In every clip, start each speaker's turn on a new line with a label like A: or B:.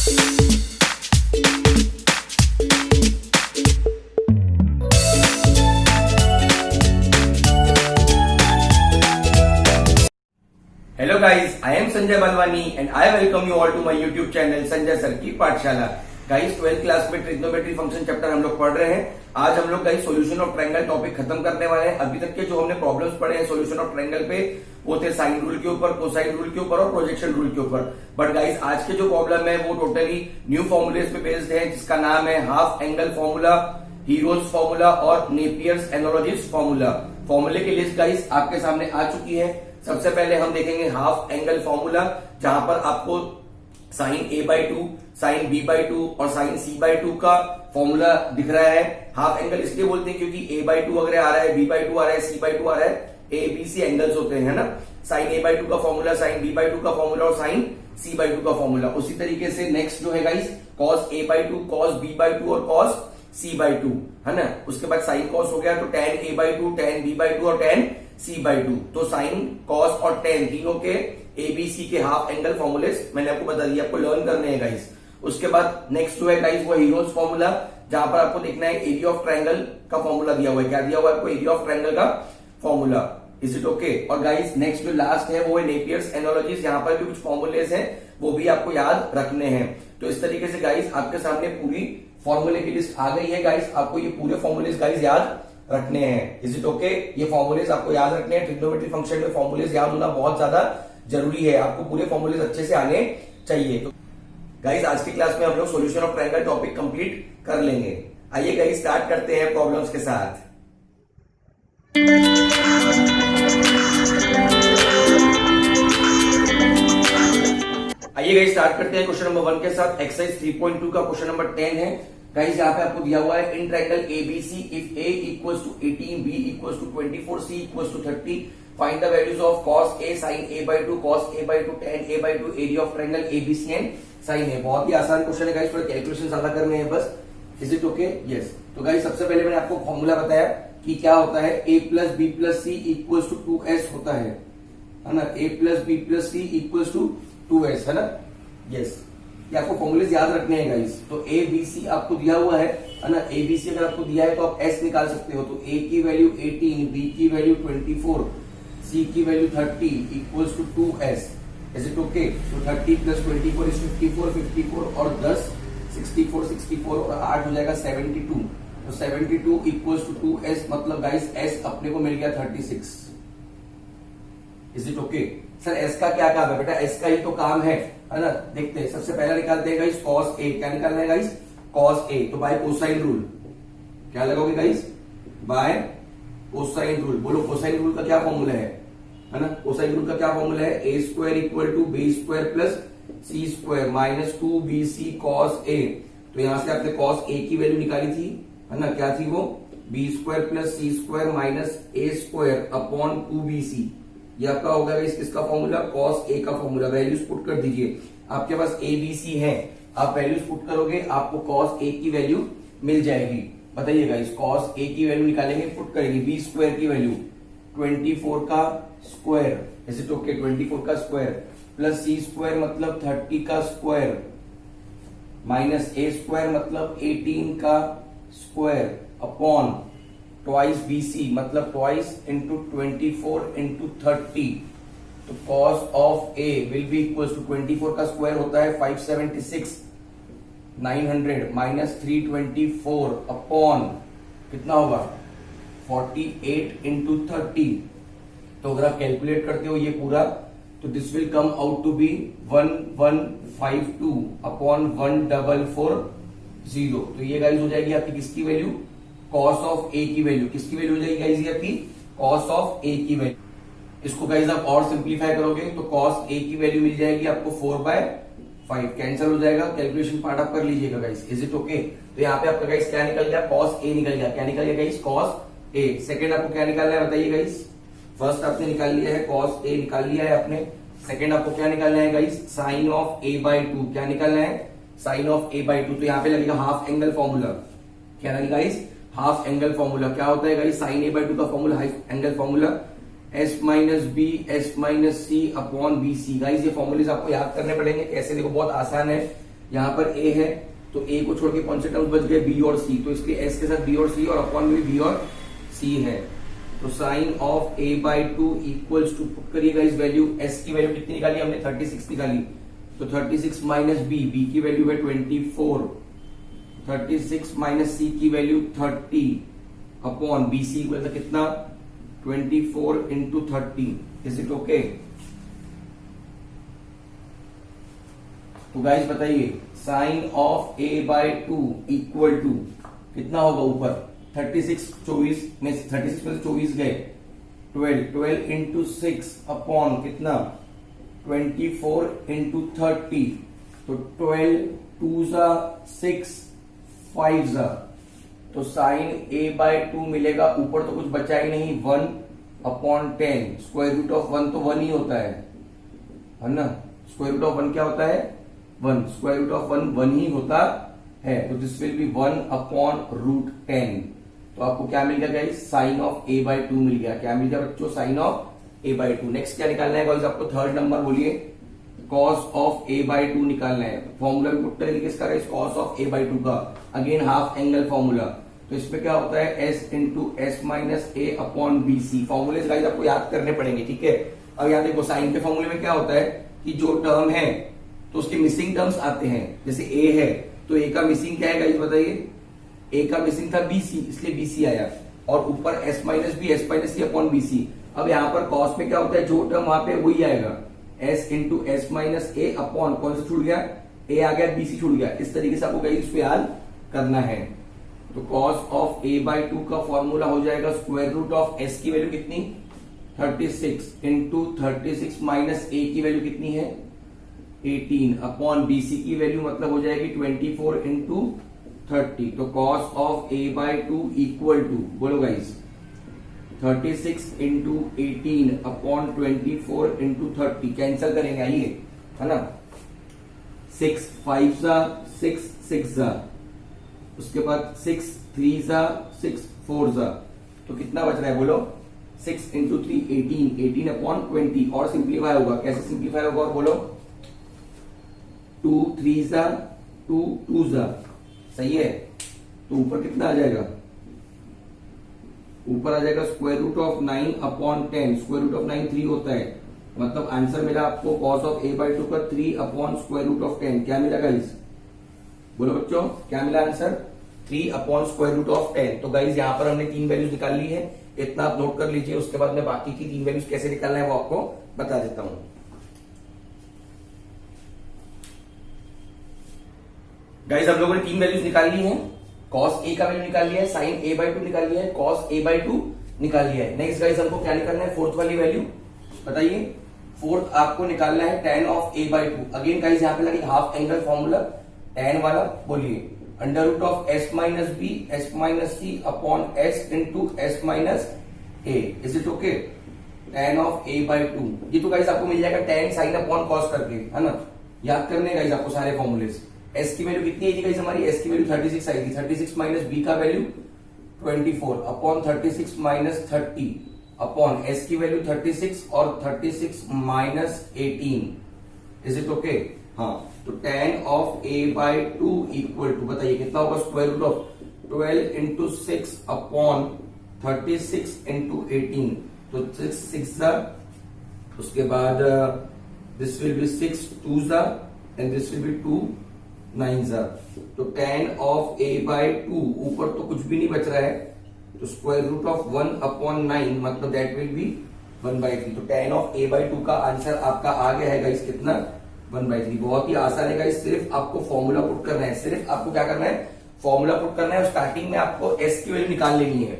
A: Hello guys, I am Sanjay Balwani and I welcome you all to my YouTube channel Sanjay sir की पाठशाला। Guys 12th class में trigonometry function chapter हम लोग पढ़ रहे हैं। आज हम लोग guys solution of triangle topic खत्म करने वाले हैं। अभी तक के जो हमने प्रॉब्लम्स पढ़े हैं सॉल्यूशन ऑफ ट्रायंगल पे वो थे साइन रूल के ऊपर, कोसाइन रूल के ऊपर और प्रोजेक्शन रूल के ऊपर। बट गाइस आज के जो प्रॉब्लम है वो टोटली न्यू फॉर्मुलेज पे बेस्ड है, जिसका नाम है half angle formula, heroes formula और नेपियर्स एनालॉजीज फॉर्मूला। फॉर्मूले की लिस्ट गाइस आपके सामने आ चुकी है। सबसे पहले हम देखेंगे हाफ एंगल फॉर्मूला, जहां पर आपको साइन a/2, साइन b/2 और साइन c/2 का फॉर्मूला दिख रहा है। हाफ एंगल इसलिए बोलते हैं क्योंकि a/2 वगैरह आ रहा है, b/2 आ रहा है, c/2 आ रहा है, abc एंगल्स होते हैं ना। साइन a/2 का फॉर्मूला, साइन b/2 का फॉर्मूला और साइन c/2 का फॉर्मूला। उसी तरीके से नेक्स्ट जो है guys cos a/2, cos b/2 और cos c/2 है ना। उसके बाद साइन कॉस हो गया तो tan a/2, tan b/2 और tan c/2। तो साइन कॉस और tan तीनों के एबीसी के हाफ एंगल फॉर्मूलेस मैंने आपको बता दिया, आपको लर्न करने हैं गाइस। उसके बाद नेक्स्ट जो है गाइस वो हीरोज फॉर्मूला, जहां पर आपको देखना है एरिया ऑफ ट्रायंगल का फॉर्मूला दिया हुआ है। क्या दिया हुआ है आपको? एरिया ऑफ ट्रायंगल का फॉर्मूला। Is it okay? और गाइस नेक्स्ट जो लास्ट है वो है नेपियर्स एनालॉजीज। यहाँ पर भी कुछ फॉर्मूलेस हैं, वो भी आपको याद रखने हैं। तो इस तरीके से गाइस आपके सामने पूरी फॉर्मूले की लिस्ट आ गई है। गाइस आपको ये पूरे फॉर्मूलेस गाइस याद रखने हैं। Is it okay? ये फॉर्मूलेस आपको याद रखने हैं। ट्रिग्नोमेट्री फंक्शन में फॉर्मूलेस याद होना बहुत ज्यादा जरूरी है, आपको पूरे फॉर्मूलेस अच्छे से आने चाहिए। तो गाइस आज की क्लास में हम लोग solution of triangle topic complete कर लेंगे। आइए गाइस स्टार्ट करते हैं प्रॉब्लम्स के साथ। आइए गाइस स्टार्ट करते हैं क्वेश्चन नंबर 1 के साथ। एक्सरसाइज 3.2 का क्वेश्चन नंबर 10 है। गाइस यहाँ पे आपको दिया हुआ है in triangle ABC if a equals to 18, b equals to 24, c equals to 30, find the values of cos a, sin a/2, cos a/2, tan a/2, area of triangle ABC and sine A. बहुत ही आसान question है guys, थोड़ा calculation ज्यादा करने हैं बस। Is it okay? Yes. तो गाइस सबसे पहले मैंने आपको फॉर्मूला बताया कि क्या होता है, a plus B plus C equals to 2s होता है ना। a plus B plus C equals to 2s है ना। यस, ये आपको फॉर्मूलेज याद रखने हैं गाइस। तो ए बी सी आपको दिया हुआ है ना। ए बी सी अगर आपको दिया है तो आप एस निकाल सकते हो। तो ए की वैल्यू 18, बी की वैल्यू 24, सी की value 30 equals to 2s। Is it okay? तो 30 प्लस 24 इज 54, 54 और 10 64, 64 और 8 हो जाएगा 72। तो 72 इक्वल्स टू 2s, मतलब गाइस s अपने को मिल गया 36। Is it okay? Sir S का क्या काम है बेटा? एस का ही तो काम है ना। देखते हैं, सबसे पहला निकालते हैं गाइस cos a। क्या निकालना है गाइस? cos a। तो बाय कोसाइन रूल क्या लगाओगे गाइस? By cosine rule. बोलो कोसाइन रूल का क्या फॉर्मूला है ना। कोसाइन रूल का क्या फॉर्मूला है? a square equal to B square plus C square minus 2bc cos a। तो यहां से आपने cos a की वैल्यू निकाली थी है ना। क्या थी वो? B square plus C square minus a square upon 2bc। ये आपका होगा इस किसका फॉर्मूला? cos a का फॉर्मूला। वैल्यूज पुट कर दीजिए। आपके पास a b c है, आप वैल्यूज पुट करोगे आपको cos a की वैल्यू मिल जाएगी। बताइए गाइस, cos a की वैल्यू निकालेंगे, पुट करेंगे b स्क्वायर की वैल्यू 24 का स्क्वायर। Is it okay? 24 का स्क्वायर प्लस c स्क्वायर मतलब 30 का स्क्वायर माइनस a स्क्वायर मतलब 18 का स्क्वायर अपॉन ट्वाइस BC मतलब ट्वाइस इंटू 24 इंटू 30। तो cos of a will be equal to 24 का स्क्वायर होता है 576, 900 माइनस 324 अपॉन कितना होगा 48 इंटू 30। तो अगर आप कैलकुलेट करते हो ये पूरा तो this will come out to be 1152 upon 1440। तो ये गाइस हो जाएगी आपकी किसकी वैल्यू? cos ऑफ a की वैल्यू। किसकी वैल्यू हो जाएगी गाइस? ये आपकी cos ऑफ a की वैल्यू। इसको गाइस आप और सिंप्लीफाई करोगे तो cos a की वैल्यू मिल जाएगी आपको 4/5। कैंसिल हो जाएगा, कैलकुलेशन पार्ट आप कर लीजिएगा गाइस। Is it okay? तो यहाँ पे आपका गाइस क्या निकल गया? cos a निकल गया। क्या निकल गया गाइस? cos a। सेकंड आपको क्या निकालना है बताइए गाइस? फर्स्ट आपने निकाल लिया है cos a निकाल लिया है आपने। सेकंड आपको क्या निकालना है गाइस? Sine of a/2। क्या निकालना है? Sine of a/2। तो यहाँ पे लगेगा हाफ एंगल फॉर्मूला। क्या लगेगा गाइस? Half angle formula. क्या होता है गाइस? साइन a/2 का formula half angle formula s minus B S minus सी अपॉन बी सी। गाइस ये फॉर्मूलेज आपको याद करने पड़ेंगे। कैसे? देखो बहुत आसान है। यहाँ पर ए है तो ए को छोड़ के कौन से टर्म्स बच गए, बी और सी, तो इसके एस के साथ बी और सी और अपॉन में बी और सी है। तो sine of A by two equals to, put करिएगा इस वैल्यू, एस की वैल्यू कितनी निकाली हमने 36 निकाली, तो 36 माइनस बी, बी की वैल्यू है 24, 36 माइनस सी की value 30 upon B C equal था कितना 24 इंटू 30। Is it okay? तो गाइस बताइए sine of A by two equal to कितना होगा, ऊपर 36 24 में 36 में से 24 गए 12 इंटू 6 अपॉन कितना 24 इंटू 30, तो 12 2 जा 6 5 जा, तो साइन ए बाय टू मिलेगा, ऊपर तो कुछ बचा ही नहीं 1 अपॉन 10, स्क्वायर रूट ऑफ 1 तो 1 ही होता है ना, स्क्वायर रूट ऑफ 1 क्या होता है 1, स्क्वायर रूट ऑफ 1 ही होता है, तो this will be 1 upon root 10। तो आपको क्या मिल गया guys, sine of A by two मिल गया। क्या मिल गया बच्चों, sine of A by two. Next क्या निकालना है गाइस आपको, थर्ड नंबर बोलिए, cos of A by two निकालना है। फॉर्मूला भी पुट करेंगे किसका guys, cos of A by two का, अगेन हाफ एंगल फॉर्मूला। तो इसमें क्या होता है एस इंटू एस माइनस ए अपॉन बी सी। फॉर्मूले गाइस आपको याद करने पड़ेंगे, ठीक है। अब यहाँ देखो साइन के फॉर्मूले में क्या होता है कि जो टर्म है तो उसके मिसिंग टर्म्स आते हैं, जैसे ए है तो ए का मिसिंग क्या है गाइस बताइए, ए का मिसिंग था बीसी, इसलिए बीसी आया, और ऊपर एस माइनस सी अपॉन बीसी। अब यहाँ पर कॉस में क्या होता है, जो टर्म वहां पे वही आएगा, एस इंटू एस माइनस ए अपॉन कौन सा छूट गया, ए आ गया, बीसी छूट गया। इस तरीके से आपको गाइस इसको याद करना है। तो cos of A by two का फॉर्मूला हो जाएगा स्क्वायर रूट ऑफ एस की वैल्यू कितनी 36 इंटू 36 माइनस ए की वैल्यू कितनी है 18 अपॉन बीसी की वैल्यू मतलब हो जाएगी 24 इंटू 30। तो cos of A by two equal to, बोलो guys, 36 into 18 upon 24 into 30। Cancel करेंगे आइए, है ना, 6 5 जा 6 6 जा, उसके बाद 6 3 जा 6 4 जा, तो कितना बच रहा है बोलो, 6 इंटू 3 18 अपॉन 20। और सिंप्लीफाई होगा, कैसे सिंप्लीफाई होगा और बोलो, 2 3 जा 2 2 जा, सही है। तो ऊपर कितना आ जाएगा, ऊपर आ जाएगा square root of 9 upon 10। Square root of 9 3 होता है, मतलब आंसर मिला आपको cos of A by two का 3 अपॉन स्क्वायर रूट ऑफ 10। क्या मिला गाइस, बोलो बच्चों, क्या मिला answer, 3 upon square root of 10। तो गाइस यहाँ पर हमने 3 वैल्यूज निकाल ली है, इतना आप नोट कर लीजिए। उसके बाद में बाकी की 3 वैल्यूज कैसे निकालना है वो आपको बता देता हूं। गाइस हम लोगों ने 3 वैल्यूज निकाल ली है, कॉस ए का वैल्यू निकाल लिया है, साइन ए बाय टू निकाल लिया है, कॉस ए बाय टू निकाल लिया है। नेक्स्ट गाइस हमको क्या निकालना है, फोर्थ वाली वैल्यू बताइए। फोर्थ आपको निकालना है tan of A by two. Again guys यहाँ पे लगे हाफ एंगल फॉर्मूला, tan वाला, बोलिए under root of S minus B S minus C upon S into S minus A. Is it okay, tan of A by two. ये तो guys आपको मिल जाएगा tan sine upon cos करके, है ना, याद करने गाइस आपको सारे फॉर्मूलेस। एस की वैल्यू कितनी आई थी गाइस हमारी, एस की वैल्यू 36 आई थी, 36 माइनस बी का value 24 upon 36 minus 30 upon S की वैल्यू 36 और 36 माइनस 18। इज इट ओके, हाँ। तो tan of A by two equal to बताइए कितना होगा, square root of 12 into 6 upon 36 into 18। तो 6 6 जा, उसके बाद दिस विल बी 6 2 जा एंड दिस विल बी 2 9 जा। तो tan of A by to, ऊपर तो कुछ भी नहीं बच रहा है, तो स्क्वायर रूट ऑफ 1 अपॉन 9 मतलब दैट विल बी 1/3। तो tan of A by two का आंसर आपका आ गया है गाइस कितना, 1/3। बहुत ही आसान है गाइस, सिर्फ आपको फॉर्मूला पुट करना है, सिर्फ आपको क्या करना है, फॉर्मूला पुट करना है। और स्टार्टिंग में आपको एस की वैल्यू निकाल लेनी है,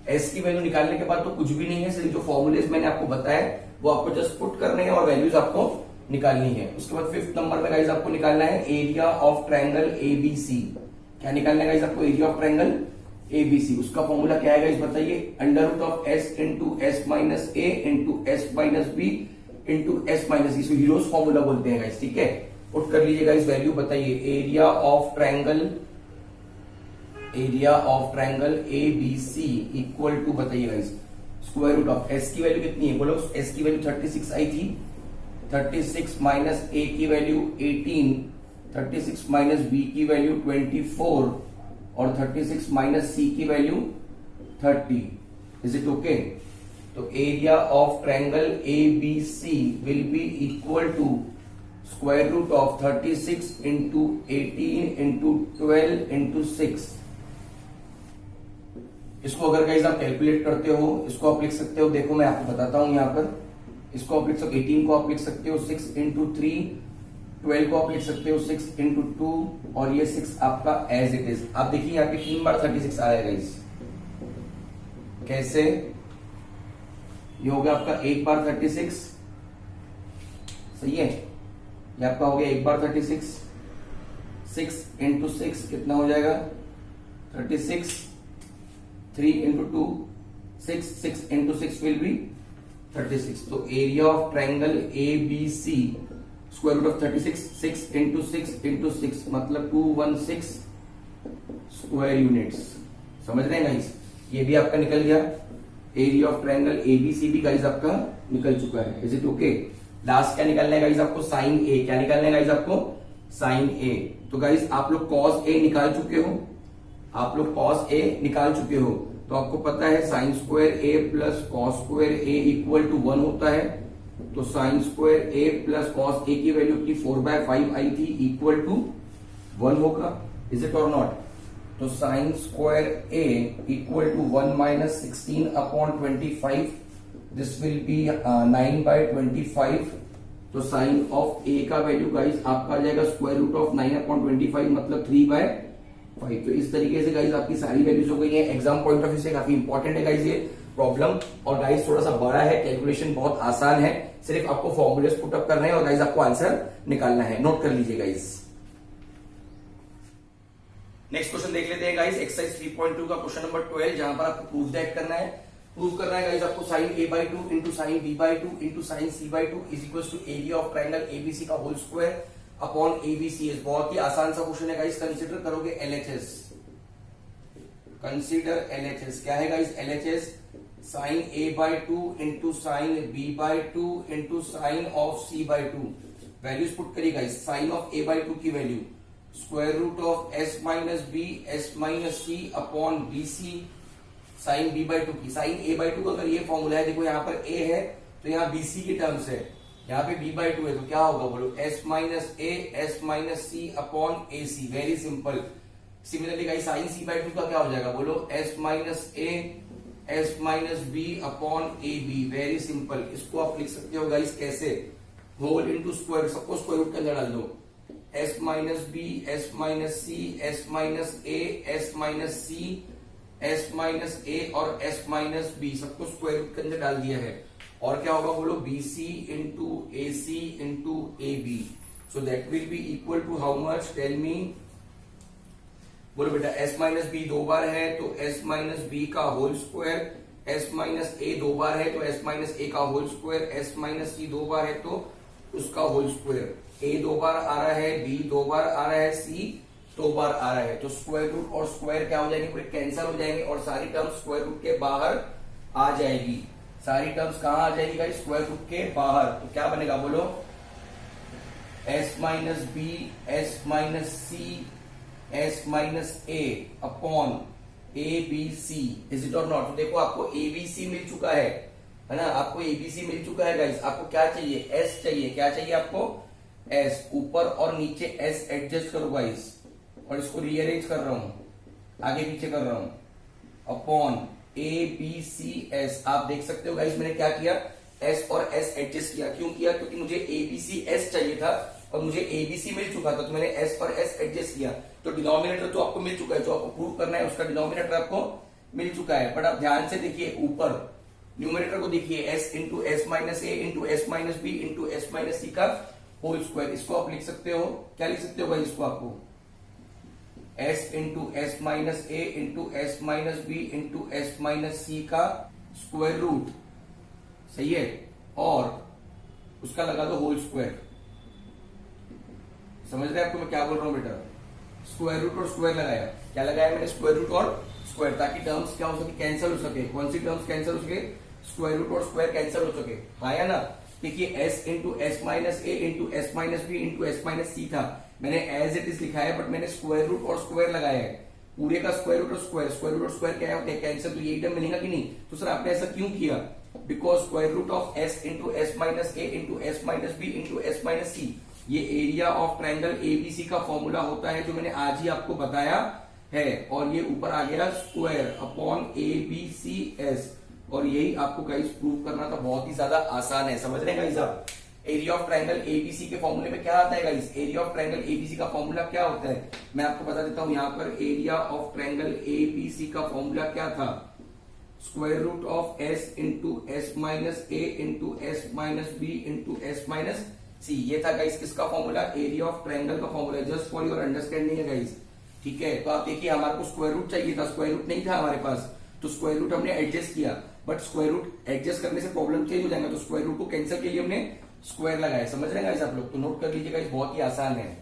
A: एस की वैल्यू निकालने के बाद तो कुछ भी नहीं है, सिर्फ जो फॉर्मूलेज मैंने आपको बताया वो आपको जस्ट पुट करने हैं और वैल्यूज आपको निकालनी है। उसके बाद 5th नंबर में गाइस आपको निकालना है एरिया ऑफ ट्रायंगल एबीसी। क्या निकालना है गाइस आपको, एरिया ऑफ ट्रायंगल एबीसी। उसका फॉर्मूला क्या है गाइस बताइए, under root of S into S minus A into S minus B into S minus C. Heron's formula बोलते हैं गाइस, ठीक है। पुट कर लीजिए गाइस वैल्यू, बताइए area of triangle ABC equal to, बताइए guys, square root of S की value कितनी है, बोलो, एस की वैल्यू 36 आई थी, 36 माइनस ए की वैल्यू 18 36 माइनस बी की वैल्यू 24 और 36 माइनस सी की वैल्यू 30। Is it okay? तो area of triangle A B C will be equal to square root of 36 into 18 into 12 into 6। इसको अगर गाइस आप कैलकुलेट करते हो, इसको आप लिख सकते हो, देखो मैं आपको बताता हूं यहां पर। इसको आप लिख सकते हो 18 को आप लिख सकते हो 6 इंटू 3, 12 को आप लिख सकते हो 6 इंटू 2 और ये 6 आपका एज इट इज। आप देखिए यहाँ पे 3 बार 36 आया गाइस। कैसे? ये हो गया आपका एक बार 36, सही है। ये आपका हो गया एक बार 36, 6 इंटू 6 कितना हो जाएगा 36, 3 इंटू 2 6, 6 इंटू 6 विल बी 36। तो area of triangle A B C square root of 36, 6 into 6 into 6 मतलब 216 स्क्वायर यूनिट्स। समझ रहे हैं गाइस? ये भी आपका निकल गया। एरिया ऑफ ट्रायंगल एबीसी भी गाइस आपका निकल चुका है। Is it okay? लास्ट क्या निकालना है गाइस आपको? साइन ए। क्या निकालना है गाइस आपको? साइन ए। तो गाइस आप लोग कॉस ए निकाल चुके हो, आप लोग कॉस ए निकाल चुके हो, तो आपको पता है sine square A plus cos square A equal to 1 होता है। तो sine square A plus cos A की वैल्यू की 4/5 आई थी इक्वल टू 1 होगा। इज इट और नॉट? तो sine square A equal to 1 minus 16 upon 25, this will be 9/25। तो साइन ऑफ ए का वैल्यू गाइस आपका आ जाएगा स्क्वायर रूट ऑफ 9 अपॉन 25 मतलब 3/5। तो इस तरीके से गाइस आपकी सारी वैल्यूज हो गई है। एग्जाम पॉइंट ऑफ व्यू से काफी इंपॉर्टेंट है गाइस ये प्रॉब्लम। और गाइस थोड़ा सा बड़ा है, कैलकुलेशन बहुत आसान है, सिर्फ आपको फॉर्मूलेस पुटअप करना है और गाइस आपको आंसर निकालना है। नोट कर लीजिए गाइस। नेक्स्ट क्वेश्चन देख लेते हैं गाइस, एक्सरसाइज 3.2 का क्वेश्चन नंबर 12, जहां पर आपको प्रूफ दैट करना है। प्रूव करना है गाइस आपको sine a/2 into sine b/2 into sine c/2 is equal to area of triangle ABC का होल स्क्वायर अपॉन एबीसी। बहुत ही आसान सा क्वेश्चन है गाइस। कंसीडर करोगे एलएचएस, कंसीडर एलएचएस। क्या है guys LHS? Sine a/2 into sine b/2 into sine of c/2। Values put करिए गाइस। साइन ऑफ a/2 की value square root of s minus B S minus C upon B C. Sign b/2 की, sign a/2 का अगर ये formula है, देखो यहाँ पर a है तो यहाँ bc की टर्म्स है, यहाँ पे b/2 है, तो क्या होगा बोलो? s minus A S minus C upon A C. Very simple. Similarly guys sine c/2 का क्या हो जाएगा बोलो? s minus A S minus B upon A B. Very simple. इसको आप लिख सकते हो गाइस कैसे? होल इंटू स्क्वायर, सबको स्क्वायर रूट के अंदर डाल दो। s minus B S minus C S minus A S minus C S minus A और एस माइनस बी, सबको स्क्वायर रूट के अंदर डाल दिया है। और क्या होगा बोलो? bc into A C into A B. So that will be equal to how much? Tell me. बोलो बेटा। s माइनस बी 2 बार है तो s माइनस बी का होल स्क्वायर, s माइनस ए 2 बार है तो s माइनस ए का होल स्क्वायर, s माइनस सी 2 बार है तो उसका होल स्क्वायर। a 2 बार आ रहा है, b 2 बार आ रहा है, c 2 बार आ रहा है। तो स्क्वायर रूट और स्क्वायर क्या हो जाएंगे? पूरे कैंसिल हो जाएंगे और सारी टर्म्स स्क्वायर रूट के बाहर आ जाएगी। सारी टर्म्स कहां आ जाएगी गाइस? स्क्वायर रूट के बाहर। तो क्या बनेगा बोलो? s minus B S minus C S minus A upon A B C. Is it और नॉट? तो देखो आपको एबीसी मिल चुका है ना? आपको एबीसी मिल चुका है गाइस। आपको क्या चाहिए? एस चाहिए। क्या चाहिए आपको? एस। ऊपर और नीचे एस एडजस्ट करो गाइस, और इसको रीअरेंज कर रहा हूं, आगे पीछे कर रहा हूं। Upon A B C S. आप देख सकते हो गाइस मैंने क्या किया? एस और एस एडजस्ट किया। क्यों किया? क्योंकि मुझे एबीसी एस चाहिए था और मुझे एबीसी मिल चुका था, तो मैंने एस और एस एडजस्ट किया। तो डिनोमिनेटर तो आपको मिल चुका है, जो आपको प्रूव करना है उसका डिनोमिनेटर आपको मिल चुका है। बट आप ध्यान से देखिए, ऊपर न्यूमरेटर को देखिए, एस इंटू एस माइनस ए into S minus B into S minus C का होल स्क्वायर। इसको आप लिख सकते हो, क्या लिख सकते हो भाई? इसको आपको s इंटू एस माइनस ए into S minus B into S minus C का स्क्वायर रूट, सही है, और उसका लगा दो होल स्क्वायर। समझ रहे हैं आपको मैं क्या बोल रहा हूं बेटा? स्क्वायर रूट और स्क्वायर लगाया। क्या लगाया मैंने? स्क्वायर रूट और स्क्वायर, ताकि टर्म्स क्या हो सके? कैंसिल हो सके। कौन सी टर्म्स कैंसिल हो सके? स्क्वायर रूट और स्क्वायर कैंसिल हो सके। हाँ या ना? देखिए s इंटू एस माइनस ए into S minus B into S minus C था, मैंने एज इट इज लिखा है, बट मैंने स्क्वायर रूट और स्क्वायर लगाया है, पूरे का स्क्वायर रूट और स्क्वायर रूट और स्क्वायर क्या होता है, कैंसिल, तो यही टर्म मिलेगा कि नहीं। तो सर आपने ऐसा क्यों किया, because square root of S into S minus A into S minus B into S minus C, ये एरिया ऑफ ट्रायंगल एबीसी का फॉर्मूला होता है, जो मैंने आज ही आपको बताया है। और ये ऊपर आ गया square upon A B C S, और यही आपको गाइस प्रूव करना था, बहुत ही ज्यादा आसान है, समझ रहे हैं गाइस आप। एरिया ऑफ ट्रायंगल एबीसी के फॉर्मूले में क्या आता है guys, area of triangle ABC का फॉर्मूला क्या होता है, मैं आपको बता देता हूं। यहाँ पर एरिया ऑफ ट्रायंगल एबीसी का फॉर्मूला क्या था, square root of S into S minus A into S minus B into S minus C, ये था गाइस किसका फॉर्मूला, एरिया ऑफ ट्रायंगल का formula, just for your understanding है guys, ठीक है। तो आप देखिए हमारे को स्क्वायर रूट चाहिए था, स्क्वायर रूट नहीं था हमारे पास, तो स्क्वायर रूट हमने एडजस्ट किया, बट स्क्वायर रूट एडजस्ट करने से प्रॉब्लम चेंज हो जाएगा, तो स्क्वायर रूट को कैंसिल के लिए हमने स्क्वायर लगाया, समझ रहे हैं गाइस आप लोग। तो नोट कर लीजिएगा, बहुत ही आसान है।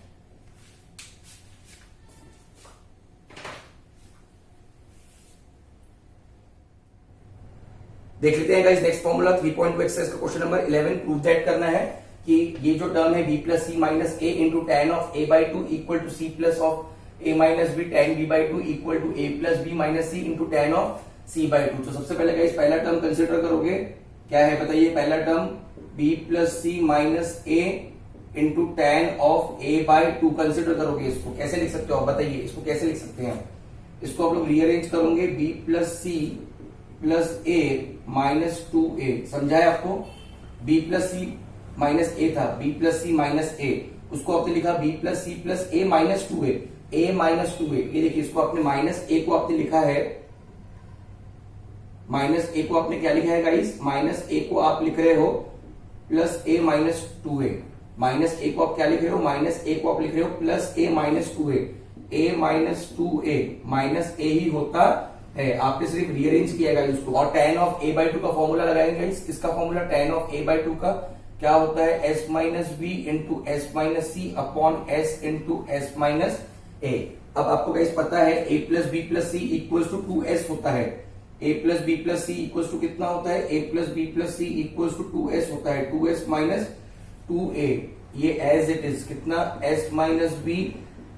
A: देख लेते हैं गाइस नेक्स्ट फॉर्मूला 3.2 एक्सरसाइज का क्वेश्चन नंबर 11। प्रूव दैट करना है कि ये जो टर्म है b plus C minus A into tan of A by two equal to C plus of A minus B tan B by two equal to A plus B minus C into tan of C by two. तो सबसे पहले guys पहला term consider करोगे, क्या है बताइए, पहला term b plus C minus A into tan of A by two consider करोगे। इसको कैसे लिख सकते हो आप बताइए, इसको कैसे लिख सकते हैं, इसको आप लोग रीअरेंज करोगे, b प्लस सी प्लस ए माइनस टू ए, समझाए आपको। b प्लस सी माइनस ए था, b प्लस सी माइनस ए, उसको आपने लिखा b प्लस सी प्लस ए माइनस टू ए माइनस टू ए, ये देखिए इसको आपने माइनस ए को आपने लिखा है, माइनस ए को आपने क्या लिखा है गाइस, माइनस ए को आप लिख रहे हो plus A minus two A, minus A को आप क्या लिख रहे हो, माइनस ए को आप लिख रहे हो प्लस ए माइनस टू ए माइनस टू ए माइनस ए ही होता है, आपने सिर्फ रीअरेंज किया गाइस उसको। और tan of a by two का फॉर्मूला लगाएंगे गाइस, किसका formula, tan of a by two का क्या होता है, s minus B into S minus C upon S into S minus A. अब आपको गाइस पता है a plus B plus C equal to 2s होता है, a plus B plus C equal to कितना होता है, a plus B plus C equal to 2s होता है, 2s माइनस 2a, ये एज इट इज कितना, s minus B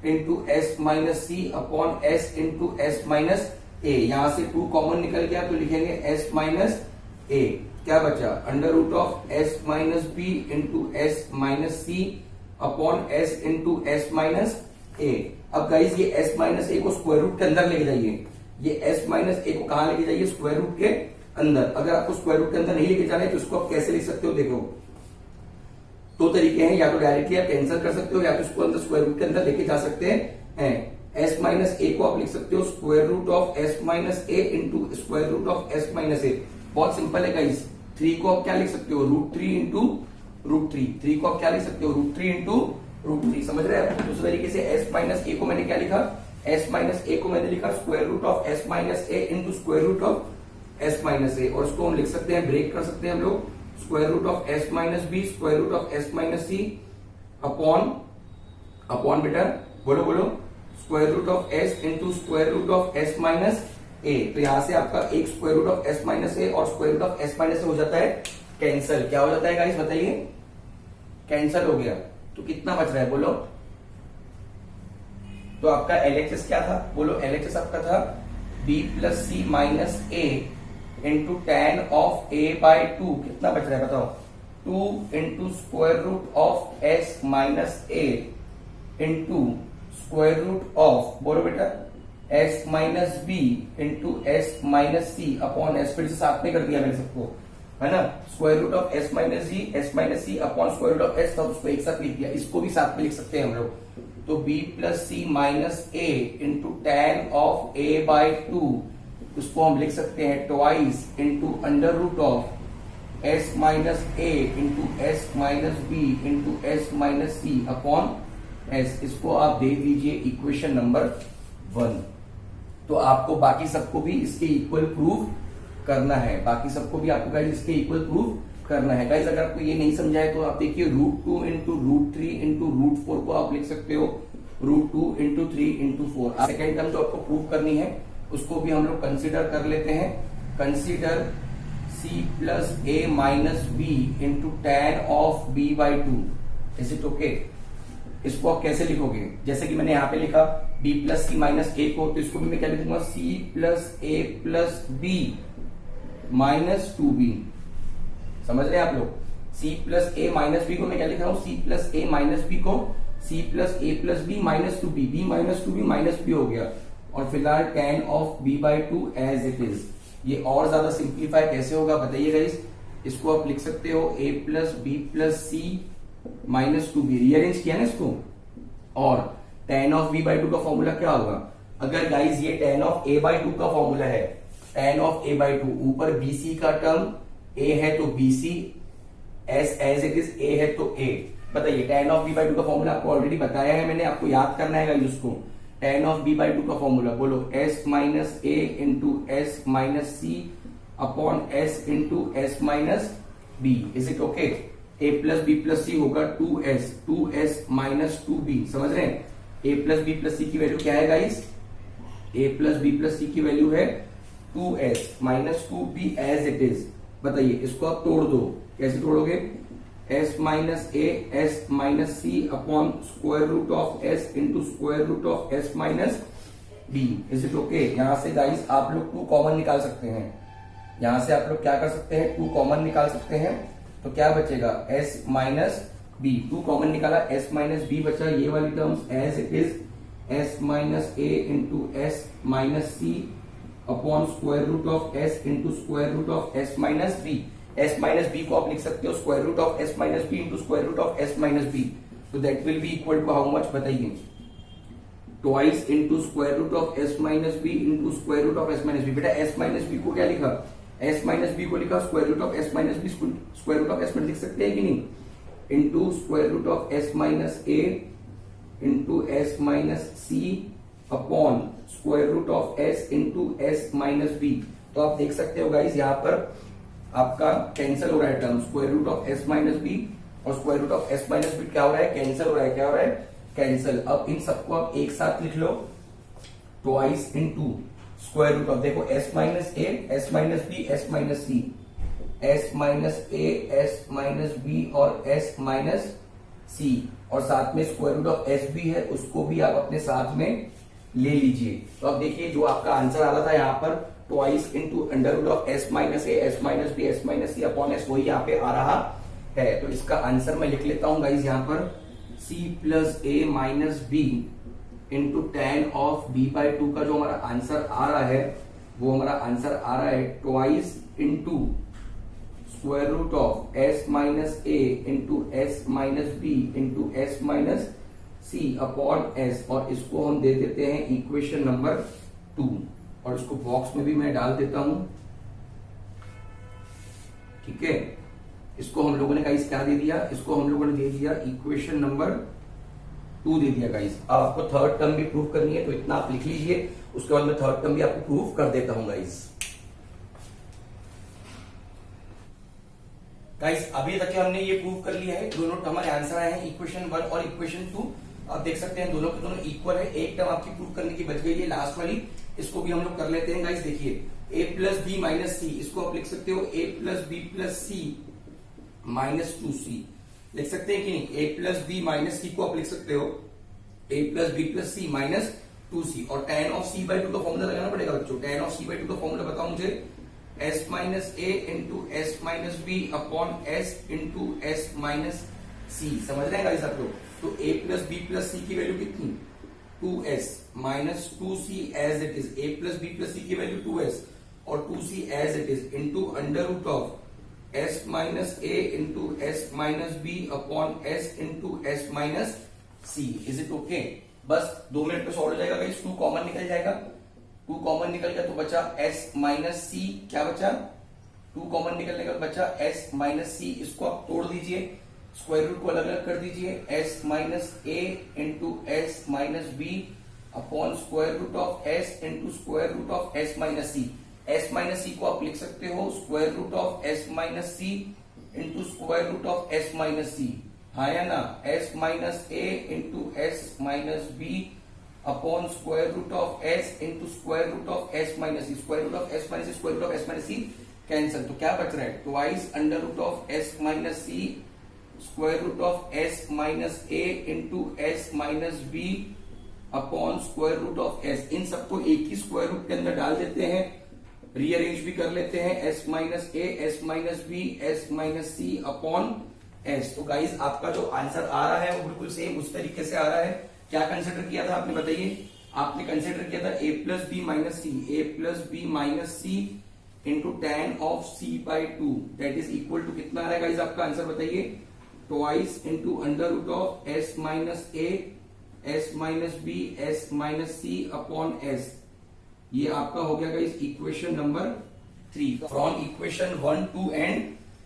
A: into S minus C upon S into S minus A, यहां से 2 common निकल गया तो लिखेंगे s माइनस ए, क्या बचा, under root of s minus B into S minus C upon S into S minus A. अब guys ये s माइनस ए को स्क्वायर रूट के अंदर लेके जाइए, ये s माइनस ए को कहां लेके जाइए, स्क्वायर रूट के अंदर। अगर आपको स्क्वायर रूट के अंदर नहीं लेके जाना है तो इसको आप कैसे लिख सकते हो, देखो दो तरीके हैं, या तो डायरेक्टली आप कैंसिल कर सकते हो, या तो इसको अंदर स्क्वायर रूट के अंदर लेके जा सकते हैं। s माइनस ए को आप लिख सकते हो square root of s minus A into square root of s minus A, बहुत सिंपल है गाइस। 3 को आप क्या लिख सकते हो, रूट 3 इंटू रूट 3 को आप क्या लिख सकते हो, रूट 3 इंटू रूट 3, समझ रहे हैं। दूसरे तरीके से s माइनस ए को मैंने क्या लिखा, s माइनस ए को मैंने लिखा square root of s minus A into square root of s minus A, और इसको हम लिख सकते हैं, ब्रेक कर सकते हैं हम लोग, square root of s minus B square root of s minus C upon बेटा बोलो बोलो square root of s into square root of s minus A. तो यहां से आपका एक square root of s minus A और square root of s minus A हो जाता है कैंसिल। क्या हो जाता है गाइस बताइए, कैंसिल हो गया। तो कितना बच रहा है बोलो, तो आपका LHS क्या था, बोलो LHS आपका था b plus C minus A into tan of a by two, कितना बच रहा है बताओ, 2 into square root of s minus A into square root of बोलो बेटा s minus B into S minus सी अपॉन एस, फिर से साथ में कर दिया मैंने सबको, है ना, square root of s minus G S minus C upon square root of s था, उसको एक साथ लिख दिया, इसको भी साथ में लिख सकते हैं हम लोग। तो b plus C minus A into tan of a by two, उसको हम लिख सकते हैं twice into under root of s minus A into S minus B into S minus C upon S, इसको आप दे दीजिए इक्वेशन नंबर 1। तो आपको बाकी सबको भी इसके इक्वल प्रूव करना है, बाकी सबको भी आपको गाइस इसके इक्वल प्रूव करना है। गाइस अगर आपको ये नहीं समझाए तो आप देखिए root 2 into root 3 into root 4 को आप लिख सकते हो root 2 into 3 into 4। Second term जो आपको प्रूव करनी है उसको भी हम लोग कंसिडर कर लेते हैं, consider c plus a minus B into tan of b by two, is it okay. इसको आप कैसे लिखोगे, जैसे कि मैंने यहां पे लिखा b plus C minus A को, तो इसको भी मैं क्या लिखूंगा, c plus A plus B minus 2b। समझ रहे हैं आप लोग, c प्लस ए माइनस बी को मैं क्या लिख रहा हूं, c प्लस ए माइनस बी को c plus A plus B minus 2b, b minus 2b minus b हो गया, और फिलहाल tan of b by 2 as it is. ये और ज्यादा सिंप्लीफाई कैसे होगा बताइए गाइस, इसको आप लिख सकते हो a plus B plus C minus 2b, rearrange किया ना इसको, और tan ऑफ b बाई 2 का फॉर्मूला क्या होगा, अगर गाइस ये tan ऑफ a बाई 2 का फॉर्मूला है, tan ऑफ a बाई 2, ऊपर bc का टर्म a है तो bc, s as it is a है तो a। बताइए tan ऑफ b बाई 2 का फॉर्मूला आपको ऑलरेडी बताया है मैंने, आपको याद करना है गाइस उसको। tan ऑफ b बाई 2 का फॉर्मूला बोलो, s minus a into S minus C upon s into S minus b। Is it okay, a plus B plus C होगा 2s माइनस 2b। समझ रहे हैं, a plus B plus C की value क्या है guys, a plus B plus C की value है 2s minus 2b as it is. बताइए इसको आप तोड़ दो, कैसे तोड़ोगे, s minus A S minus C upon square root of s into square root of s minus b। Is it okay, यहां से गाइस आप लोग 2 कॉमन निकाल सकते हैं, यहां से आप लोग क्या कर सकते हैं, 2 कॉमन निकाल सकते हैं, तो क्या बचेगा s माइनस b, 2 कॉमन निकाला, s माइनस b बचा, ये वाली terms as it is s minus A into S minus C upon square root of s into square root of s minus b। s minus B को आप लिख सकते हो square root of s minus B into square root of s minus B, तो that will be equal to how much बताइए, twice into square root of s minus B into square root of s minus b. बेटा s minus B को क्या लिखा, s minus B को लिखा square root of s minus B, square root of s लिख सकते हैं कि नहीं, into square root of s minus A into s minus C upon square root of s into s minus B. तो आप देख सकते हो गाइस यहाँ पर आपका कैंसिल हो रहा है term, square root of s minus B और square root of s minus B क्या हो रहा है, कैंसिल हो रहा है, क्या हो रहा है, कैंसिल। अब इन सबको आप एक साथ लिख लो, twice into square root of, देखो s minus A S minus B S minus C, s minus A S minus B और s माइनस सी, और साथ में स्क्वायर रूट ऑफ s भी है, उसको भी आप अपने साथ में ले लीजिए। तो अब देखिए जो आपका आंसर आ रहा था यहाँ पर twice into under root of s minus A S minus B S minus C upon s, वही यहाँ पे आ रहा है। तो इसका आंसर मैं लिख लेता हूं गाइज यहाँ पर, c plus A minus B into tan of b by 2 का जो हमारा आंसर आ रहा है, वो हमारा आंसर आ रहा है twice into square root of s minus A into S minus B into S minus C upon s, और इसको हम दे देते हैं इक्वेशन नंबर 2, और इसको बॉक्स में भी मैं डाल देता हूं, ठीक है। इसको हम लोगों ने गाइस क्या दे दिया, इसको हम लोगों ने दे दिया इक्वेशन नंबर 2 दे दिया गाइस। अब आपको थर्ड टर्म भी प्रूव करनी है, तो इतना आप लिख लीजिए, उसके बाद मैं थर्ड टर्म भी आपको प्रूव कर देता हूं गाइस। गाइस अभी तक हमने ये प्रूव कर लिया है, दोनों हमारे आंसर आए हैं इक्वेशन 1 और इक्वेशन 2। आप देख सकते हैं दोनों के दोनों इक्वल है, एक टर्म आपकी प्रूव करने की बच गई है लास्ट वाली, इसको भी हम लोग कर लेते हैं गाइस। देखिए a plus B minus c, इसको आप लिख सकते हो a plus B plus C minus 2c, लिख सकते हैं कि नहीं, a प्लस बी माइनस सी को आप लिख सकते हो a plus B plus C minus 2c, और tan ऑफ c बाई 2 का फॉर्मूला लगाना पड़ेगा बच्चों। tan ऑफ c बाई 2 का फॉर्मूला बताओ मुझे, s माइनस ए into S minus B upon s into S minus C. समझ रहे हैं गाइस आप लोग, तो a plus B plus C की वैल्यू कितनी, 2s minus 2c as it is, a plus B plus C की वैल्यू 2s और 2c as it is into under root of s minus A into S minus B upon s into S minus C. Is it okay, बस 2 minute में solve हो जाएगा guys. 2 common निकल जाएगा, 2 common निकल गया तो बचा s माइनस सी, क्या बचा, 2 कॉमन निकलने का बचा s माइनस सी, इसको आप तोड़ दीजिए, स्क्वायर रूट को अलग अलग कर दीजिए, s minus A into S minus B upon square root of s into square root of s minus C. s minus सी को आप लिख सकते हो square root of s minus C into square root of s minus C, हाँ या ना, s minus A into S minus B upon square root of s into square root of s minus C, square root of s minus C, square root of s minus C cancel, तो क्या बच रहा है, twice under root of s minus C square root of S minus A into S minus B upon square root of S. इन सबको एक ही square root के अंदर डाल देते हैं, रीअरेंज भी कर लेते हैं, एस माइनस ए, S minus B, S minus सी अपॉन एस। तो गाइज आपका जो आंसर आ रहा है वो बिल्कुल सेम उस तरीके से आ रहा है। क्या कंसिडर किया था आपने बताइए? आपने कंसिडर किया था A plus B minus C, A plus B minus C into tan of C by two, that is equal to कितना आ रहा है गाइज आपका आंसर बताइए? Twice into under root of S minus A, S minus B, S minus C upon S. ये आपका हो गया guys equation number 3। From equation 1, 2 and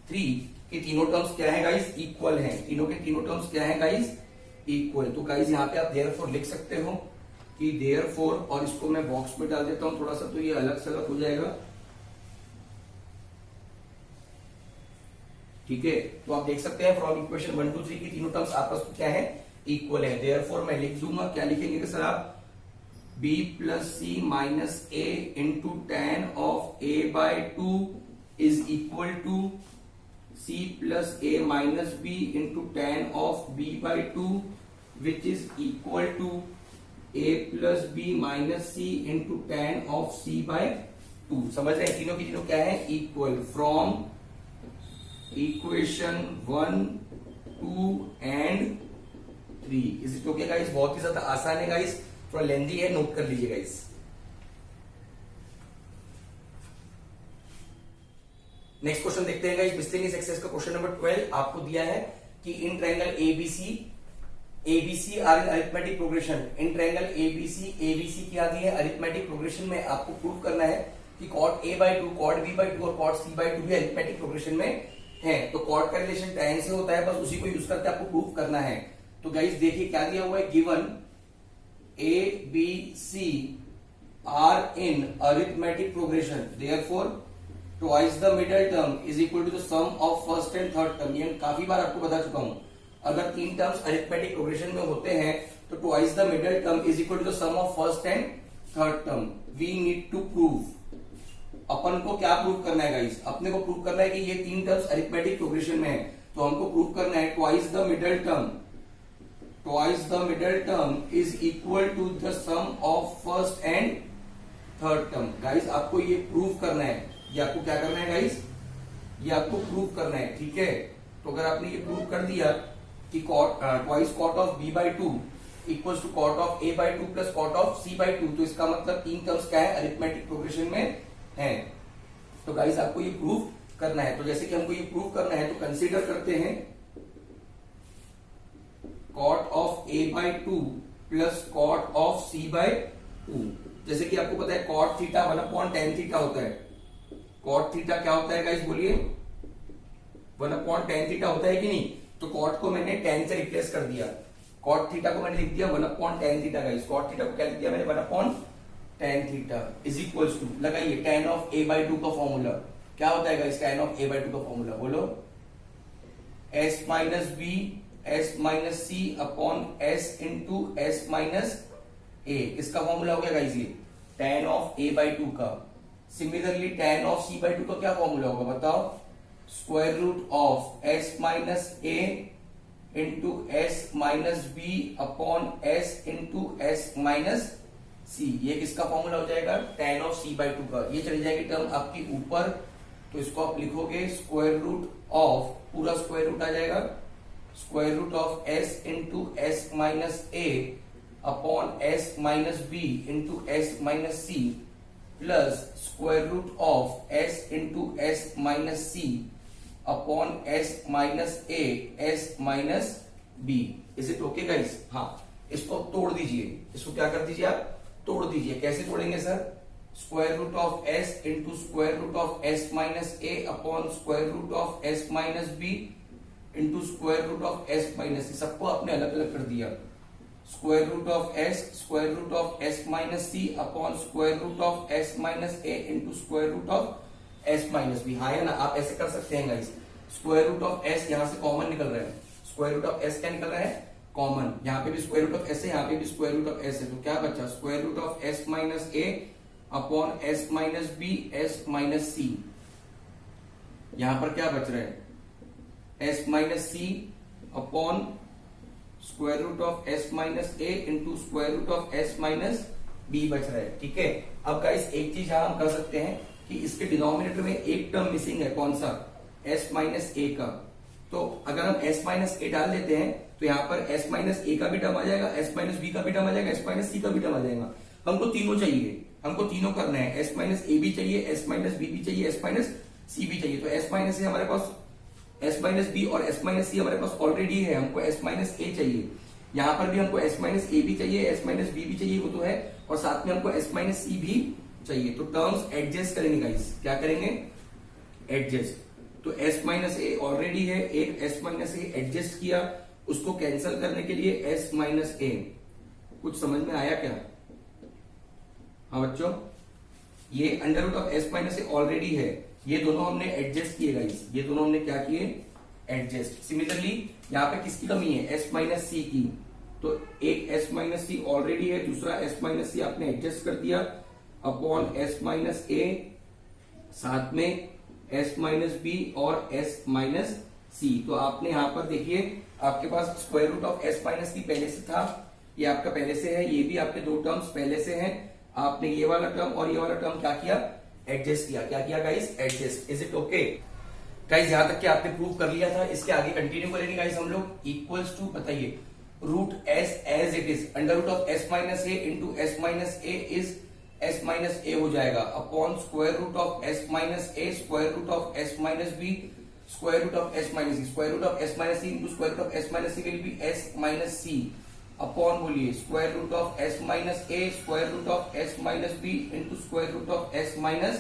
A: 3 के तीनों टर्म्स क्या है गाइस? इक्वल हैं। तीनों के तीनों टर्म्स क्या है गाइस? इक्वल। तो गाइस यहाँ पे आप देयरफॉर लिख सकते हो कि देयरफॉर, और इसको मैं बॉक्स में डाल देता हूं थोड़ा सा, तो ये अलग से अलग हो जाएगा। ठीक है, तो आप देख सकते हैं फ्रॉम इक्वेशन 1, 2, 3 की तीनों टर्म्स आपस में क्या है? इक्वल है। देयरफॉर मैं लिख दूंगा, क्या लिखेंगे कि सर आप b plus C minus A into tan of A by two is equal to c plus A minus B into tan of b by two which is equal to a plus B minus C into tan of c by two. समझ रहे हैं? तीनों की तीनों क्या है? Equal. From equation 1, 2 and 3 is it okay guys? बहुत ही ज्यादा आसान है गाइस, थोड़ा लेंथी है, नोट कर लीजिए गाइस। नेक्स्ट क्वेश्चन देखते हैं गाइस, मिसलेनियस एक्सरसाइज का क्वेश्चन नंबर 12। आपको दिया है कि in triangle ABC are in arithmetic progression. In triangle ABC क्या दी है? अरिथमेटिक प्रोग्रेशन में आपको प्रूव करना है कि cot a by two, cot b by two और कॉट सी बाय टू भी अरिथमेटिक प्रोग्रेशन में है। तो कॉट का रिलेशन tan से होता है, बस उसी को यूज करके आपको प्रूव करना है। तो गाइस देखिए क्या दिया हुआ है, given a B c are in arithmetic progression, therefore twice the middle term is equal to the sum of first and third term. ये काफी बार आपको बता चुका हूं, अगर तीन टर्म्स अरिथमेटिक प्रोग्रेशन में होते हैं तो twice the middle term is equal to the sum of first and third term. We need to prove, अपन को क्या प्रूव करना है गाइस? अपने को प्रूव करना है कि ये तीन टर्म्स अरिथमेटिक प्रोग्रेशन में है, तो हमको प्रूव करना है twice the middle term, twice the middle term is equal to the sum of first and third term. Guys आपको ये प्रूव करना है, ये आपको क्या करना है गाइस? ये आपको प्रूव करना है। ठीक है, तो अगर आपने ये प्रूव कर दिया कि twice cot of b by two equals to cot of A by two plus cot of C by two, तो इसका मतलब तीन टर्म्स क्या है? अरिथमेटिक प्रोग्रेशन में है। तो गाइस आपको ये प्रूव करना है। तो जैसे कि हमको ये प्रूव करना है तो कंसीडर करते हैं cot of A by two plus cot of C by two. जैसे कि आपको पता है कॉट थीटा 1/tan थीटा होता है। कॉट थीटा क्या होता है गाइस? बोलिए, 1/tan थीटा होता है कि नहीं? तो कॉट को मैंने tan से रिप्लेस कर दिया, कॉट थीटा को मैंने लिख दिया 1/tan theta. Guys cot theta को क्या लिख दिया मैंने? 1/tan theta is equals to, लगाइए tan of a by two का फॉर्मूला क्या होता है guys? tan of a by two का फॉर्मूला बोलो, s minus B S minus C upon S into S minus A. इसका फॉर्मूला हो गया गाइस ये tan of a by two का। Similarly tan of c by two का क्या formula होगा बताओ? Square root of s minus a into S minus B upon S into S minus C. ये किसका फॉर्मूला हो जाएगा? tan of c by two का। ये चली जाएगी टर्म आपकी ऊपर, तो इसको आप लिखोगे स्क्वायर रूट ऑफ, पूरा स्क्वायर रूट आ जाएगा, square root of s into S minus A upon S minus B into S minus c plus square root of s into S minus C upon S minus A S minus b. Is it okay guys? हाँ, इसको तोड़ दीजिए, इसको क्या कर दीजिए आप? तोड़ दीजिए। कैसे तोड़ेंगे sir? Square root of s into square root of S minus A upon square root of S minus B into square root of S minus C. सबको आपने अलग अलग कर दिया। Square root of S, square root of S minus C upon square root of S minus A into square root of S minus B. हाँ है ना? आप ऐसे कर सकते हैं guys. Square root of S यहां से कॉमन निकल रहा है, स्क्वायर रूट ऑफ एस क्या निकल रहा है? कॉमन। यहाँ पे भी स्क्वायर रूट ऑफ एस है, यहाँ पे भी स्क्वायर रूट ऑफ एस है, तो क्या बचा? Square root of S minus A upon S minus B S minus C. यहां पर क्या बच रहा है? S minus C upon square root of S minus A into square root of S minus B बच रहा है। ठीक है, अब गाइस एक चीज यहां हम कर सकते हैं कि इसके डिनोमिनेटर में एक टर्म मिसिंग है, कौन सा, एस माइनस ए का। तो अगर हम एस माइनस ए डाल देते हैं तो यहाँ पर एस माइनस ए का भी टर्म आ जाएगा, एस माइनस बी का भी टर्म आ जाएगा, एस माइनस सी का भी टर्म आ जाएगा। हमको तीनों चाहिए, हमको तीनों करना है, एस माइनस ए भी चाहिए, एस माइनस बी भी चाहिए, एस माइनस सी भी चाहिए। तो एस माइनस ए हमारे पास, एस माइनस बी और एस माइनस सी हमारे पास ऑलरेडी है, हमको एस माइनस ए चाहिए। यहाँ पर भी हमको एस माइनस ए भी चाहिए, एस माइनस बी भी चाहिए, वो तो है, और साथ में हमको एस माइनस सी भी चाहिए। तो टर्म्स एडजस्ट करेंगे गाइस, क्या करेंगे, एडजस्ट। तो एस माइनस ए ऑलरेडी है, एक एस माइनस ए एडजस्ट किया, उसको कैंसिल करने के लिए एस माइनस ए। कुछ समझ में आया क्या? हाँ बच्चों, ये under root of S minus a already है, ये दोनों हमने एडजस्ट किए गाइस, ये दोनों हमने क्या किए, एडजस्ट। सिमिलरली यहाँ पे किसकी कमी है, एस माइनस सी की। तो एक एस माइनस सी ऑलरेडी है, दूसरा एस माइनस सी आपने एडजस्ट कर दिया अपॉन एस माइनस ए, साथ में एस माइनस बी और एस माइनस सी। तो आपने यहां पर देखिए आपके पास square root of S minus C पहले से था, ये आपका पहले से है, ये भी आपके दो टर्म्स पहले से हैं। आपने ये वाला टर्म और ये वाला टर्म क्या किया, एडजस्ट किया। क्या किया guys, adjust. Is it okay guys? यहां तक कि आपने प्रूव कर लिया था, इसके आगे कंटिन्यू करेंगे गाइस हम लोग। इक्वल्स टू, बताइए, root S as it is, under root of S minus A into S minus A is S minus A हो जाएगा, upon square root of S minus A square root of S minus B square root of S minus C, square root of S minus C into square root of S minus C will be S minus C, upon बोलिए square root of S minus A square root of S minus B into square root of S minus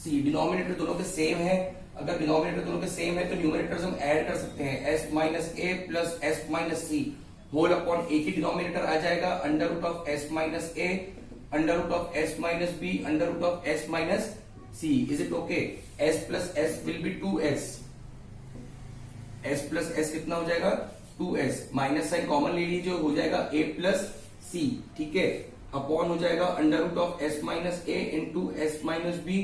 A: c. Denominator दोनों के same है, अगर denominator दोनों के same है तो numerators हम ऐड कर सकते हैं, S minus a plus s minus c whole upon एक ही डिनोमिनेटर आ जाएगा, under root of S minus a under root of S minus b under root of S minus C. Is it okay? S plus s will be 2s, s plus s कितना हो जाएगा, 2s, minus sign common ले लीजिए, हो जाएगा a plus सी। ठीक है, upon हो जाएगा under root of S minus A into S minus B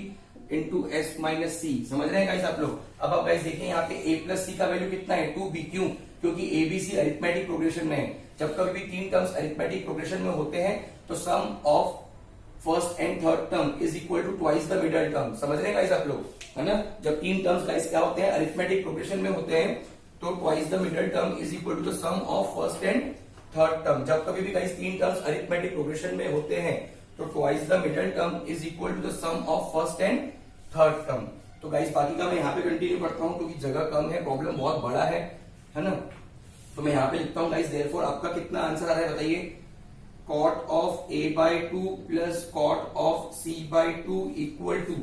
A: into S minus C. समझ रहे हैं गाइस आप लोग? अब आप गाइस देखिए यहाँ पे a प्लस सी का वैल्यू कितना है, 2b। क्यों? क्योंकि एबीसी अरिथमेटिक प्रोग्रेशन में है। जब कभी भी तीन टर्म्स अरिथमेटिक प्रोग्रेशन में होते हैं तो sum of first and third term is equal to twice the middle term. समझ रहे हैं गाइस आप लोग, है ना? जब तीन टर्म्स गाइस क्या होते हैं, अरिथमेटिक प्रोग्रेशन में होते हैं, तो twice the middle term is equal to the sum of first and third term. जब कभी भी गाइस तीन टर्म्स अरिथमेटिक प्रोग्रेशन में होते हैं तो twice the middle term is equal to the sum of first and third term. तो guys बाकी का मैं यहाँ पे कंटिन्यू करता हूँ क्योंकि जगह कम है, प्रॉब्लम बहुत बड़ा है ना? तो मैं यहाँ पे लिखता हूँ गाइस, देयरफॉर आपका कितना आंसर आ रहा है बताइए, cot of a by 2 plus cot of c by 2 equal to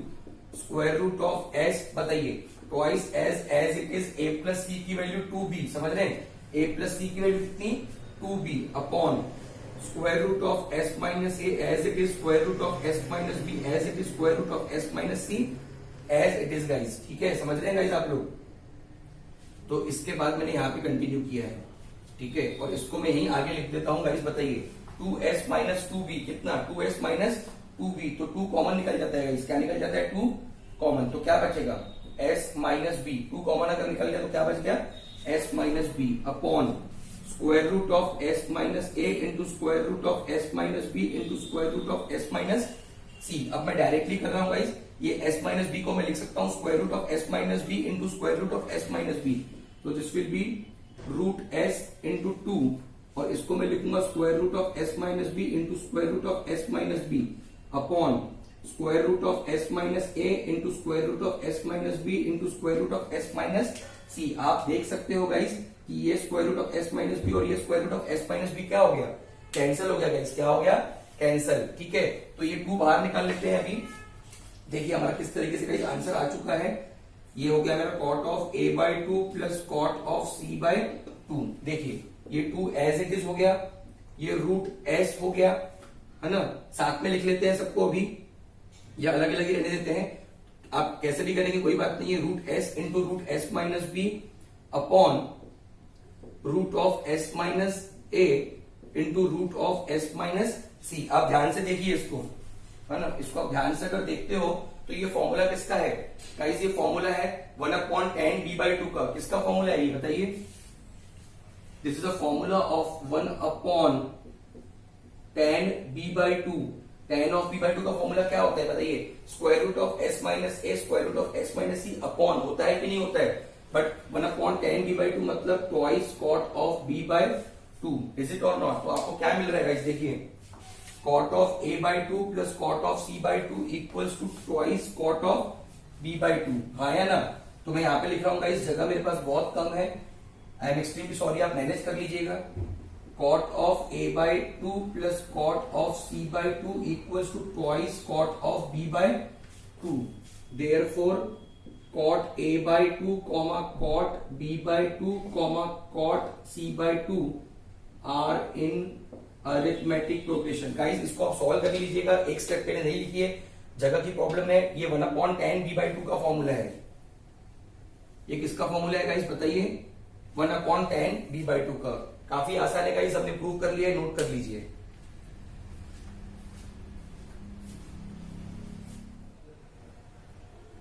A: square root of s, बताइए, twice as it is a plus c की वैल्यू 2b। समझ रहे हैं? a प्लस c की वैल्यू कितनी, 2b, upon square root of s minus a as it is square root of s minus b as it is square root of s minus c as it is guys. ठीक है, समझ रहे हैं guys आप लोग? तो इसके बाद मैंने यहाँ पे कंटिन्यू किया है, ठीक है, और इसको मैं यहीं आगे लिख देता हूँ गाइस। बताइए 2s माइनस 2b कितना, 2s माइनस 2b, तो 2 कॉमन निकल जाता है गाइस। क्या निकल जाता है, 2 कॉमन, तो क्या बचेगा, s माइनस b। 2 कॉमन अगर निकल गया तो क्या बच गया, s minus b, upon square root of s minus a into square root of s minus b into square root of s minus c। अब मैं डायरेक्टली कर रहा हूं गाइस, ये s माइनस b को मैं लिख सकता हूं square root of s minus b into square root of s minus b। तो this will be root s into 2, और इसको मैं लिखूंगा square root of s minus B into square root of s minus B, upon square root of s minus a into square root of s minus b into square root of s minus c। आप देख सकते हो guys कि ये square root of s minus B और ये square root of s minus B क्या हो गया, कैंसिल हो गया गाइस। क्या हो गया, कैंसिल। ठीक है, तो ये 2 बाहर निकाल लेते हैं अभी। देखिए हमारा किस तरीके से गाइस आंसर आ चुका है। ये हो गया मेरा cot of a by 2 plus cot of c by 2। देखिए ये 2 एज इट इज हो गया, ये रूट s हो गया, है ना? साथ में लिख लेते हैं सबको अभी, या अलग अलग ही रहने देते हैं, आप कैसे भी करेंगे कोई बात नहीं है। Root s into root s minus B upon root of s minus a into root of s minus c। आप ध्यान से देखिए इसको, है ना? इसको आप ध्यान से अगर देखते हो तो ये फॉर्मूला किसका है गाइस, ये फॉर्मूला है 1/10 b/2 का। किसका फॉर्मूला है ये बताइए, this is a formula of 1/tan b/2। tan of b/2 का फॉर्मूला क्या होता है बताइए? Square root of s minus a square root of s minus c upon, होता है कि नहीं होता है? बट 1/tan b/2 मतलब twice cot of b/2, is it और नॉट? तो आपको क्या मिल रहा है गाइस, देखिए cot of a/2 plus cot of c/2 equals to twice cot of b/2। हाँ है ना? तो मैं यहाँ पे लिख रहा हूँ गाइस, जगह मेरे पास बहुत कम है, आई एम एक्सट्रीमली सॉरी, आप मैनेज कर लीजिएगा। Cot of a/2 plus cot of c/2 equals to twice cot of b/2। Therefore cot a/2 comma cot b/2 comma cot c/2 are in arithmetic progression. Guys इसको आप solve कर लीजिएगा, एक step पहले नहीं लिखिए, जगह की प्रॉब्लम है। ये 1/tan b/2 का फॉर्मूला है। ये किसका फॉर्मूला है गाइस बताइए? 1/tan b/2 का। काफी आसान है गाइस, हमने प्रूव कर लिया है, नोट कर लीजिए।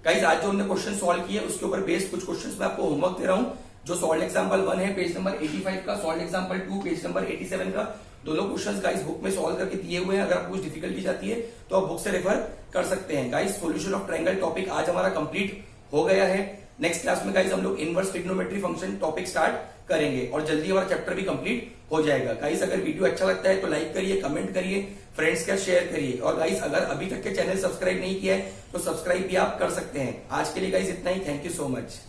A: गाइस आज जो हमने क्वेश्चन सॉल्व किए उसके ऊपर बेस्ड कुछ क्वेश्चंस मैं आपको होमवर्क दे रहा हूं। जो सॉल्व एग्जांपल 1 है पेज नंबर 85 का, सॉल्व एग्जांपल 2 पेज नंबर 87 का, दोनों क्वेश्चंस गाइस बुक में सॉल्व करके दिए हुए हैं। अगर आपको कुछ डिफिकल्टी जाती है तो आप बुक से रेफर कर सकते हैं। Guys solution of triangle topic आज हमारा कंप्लीट हो गया है। नेक्स्ट क्लास में गाइस हम लोग inverse trigonometry function topic start करेंगे और जल्दी हमारा चैप्टर भी कंप्लीट हो जाएगा। गाइस अगर वीडियो अच्छा लगता है तो लाइक करिए, कमेंट करिए, फ्रेंड्स का शेयर करिए। और गाइस अगर अभी तक के चैनल सब्सक्राइब नहीं किया है तो सब्सक्राइब भी आप कर सकते हैं। आज के लिए गाइस इतना ही, थैंक यू सो मच।